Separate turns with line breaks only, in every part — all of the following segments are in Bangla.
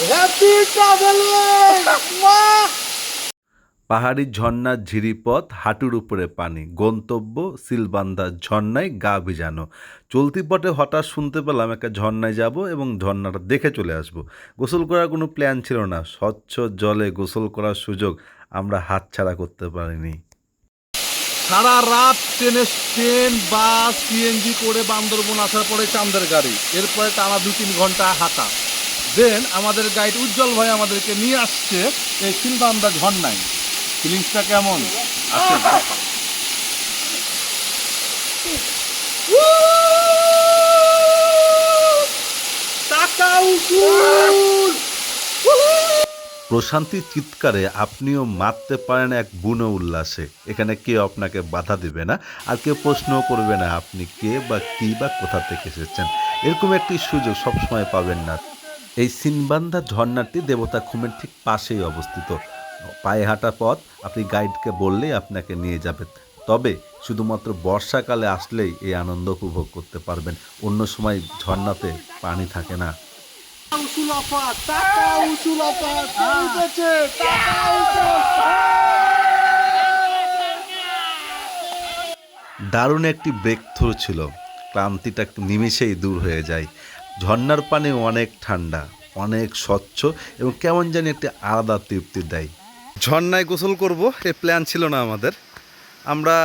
Happy travelling.
পাহাড়ি ঝর্ণার ঝিরিপথ, হাঁটুর উপরে পানি, গন্তব্য সিলবান্দার ঝর্ণায় গা ভিজানো। চলতি পথে হঠাৎ শুনতে পেলাম একটা ঝর্ণায় যাব এবং ঝর্ণাটা দেখে চলে আসব। গোসল করার কোনো প্ল্যান ছিল না, স্বচ্ছ জলে গোসল করার সুযোগ আমরা হাতছাড়া করতে পারিনি।
সারা রাত ট্রেন বাস সিএনজি করে বান্দরবন আসার পরে চাঁদের গাড়ি, এরপরে টানা 2-3 ঘন্টা হাঁটা। দেন আমাদের গাইড উজ্জ্বল ভাই আমাদেরকে নিয়ে আসছে এই সিলবান্দা ঝর্ণায়। ফিলিংসটা কেমন?
প্রশান্তির চিৎকারে আপনিও মারতে পারেন এক বুনো উল্লাসে। এখানে কেউ আপনাকে বাধা দিবে না, আর কেউ প্রশ্নও করবে না আপনি কে বা কী বা কোথা থেকে এসেছেন। এরকম একটি সুযোগ সবসময় পাবেন না। এই সিনবান্দা ঝর্ণাটি দেবতা খুমের ঠিক পাশেই অবস্থিত। পায়ে হাঁটা পথ, আপনি গাইডকে বললেই আপনাকে নিয়ে যাবে। তবে শুধুমাত্র বর্ষাকালে আসলেই এই আনন্দ উপভোগ করতে পারবেন, অন্য সময় ঝর্ণাতে পানি থাকে না। দারুণ একটি ব্রেক থ্রু ছিল, ক্লান্তিটা একটু নিমেষেই দূর হয়ে যায়। ঝর্ণার পানি অনেক ঠান্ডা, অনেক স্বচ্ছ এবং কেমন জানি একটি আলাদা তৃপ্তি দেয়। ঝর্ণায় গোসল করব এই প্ল্যান ছিল না আমাদের। আমরা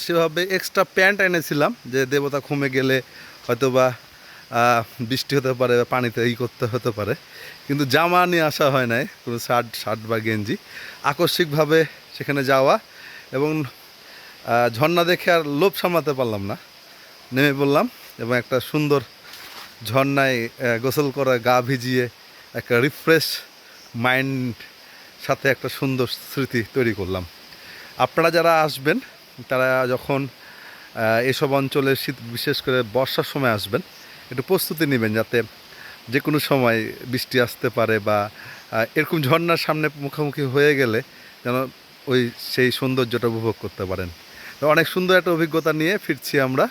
সেভাবে এক্সট্রা প্যান্ট এনেছিলাম যে দেবতা খুমে গেলে হয়তোবা বৃষ্টি হতে পারে বা পানিতে করতে হতে পারে, কিন্তু জামা নিয়ে আসা হয় নাই, কোনো শার্ট বা গেঞ্জি। আকস্মিকভাবে সেখানে যাওয়া এবং ঝর্ণা দেখে আর লোভ সামলাতে পারলাম না, নেমে পড়লাম এবং একটা সুন্দর ঝর্ণায় গোসল করে গা ভিজিয়ে একটা রিফ্রেশ মাইন্ড সাথে একটা সুন্দর স্মৃতি তৈরি করলাম। আপনারা যারা আসবেন তারা যখন এসব অঞ্চলে শীত, বিশেষ করে বর্ষার সময় আসবেন, একটু প্রস্তুতি নেবেন যাতে যে কোনো সময় বৃষ্টি আসতে পারে, বা এরকম ঝর্ণার সামনে মুখোমুখি হয়ে গেলে যেন সেই সৌন্দর্যটা উপভোগ করতে পারেন। তো অনেক সুন্দর একটা অভিজ্ঞতা নিয়ে ফিরছি আমরা।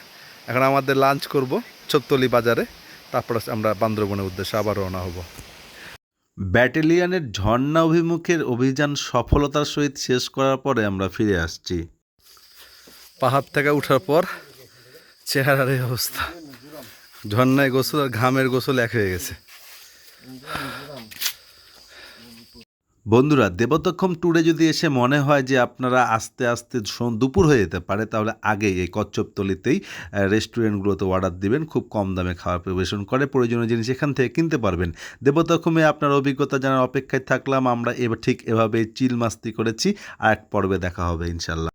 এখন আমাদের লাঞ্চ করব ছোটতলি বাজারে, তারপর আমরা বান্দরবনের উদ্দেশ্যে আবার রওনা হব। ব্যাটালিয়নের ঝর্ণা অভিমুখের অভিযান সফলতার সহিত শেষ করার পরে আমরা ফিরে আসছি। পাহাড় থেকে ওঠার পর চেহারার এই অবস্থা, ঝর্ণায় গোসল আর ঘামের গোসল এক হয়ে গেছে। বন্ধুরা, দেবতক্ষম ট্যুরে যদি এসে মনে হয় যে আপনারা আস্তে আস্তে দুপুর হয়ে যেতে পারে, তাহলে আগেই এই কচ্ছপতলিতেই রেস্টুরেন্টগুলোতে অর্ডার দিবেন। খুব কম দামে খাবার পরিবেশন করে, প্রয়োজনীয় জিনিস এখান থেকে কিনতে পারবেন। দেবতক্ষমে আপনার অভিজ্ঞতা জানার অপেক্ষায় থাকলাম। আমরা এবার ঠিক এভাবেই চিল মাস্তি করেছি। আর এক পর্বে দেখা হবে ইনশাল্লাহ।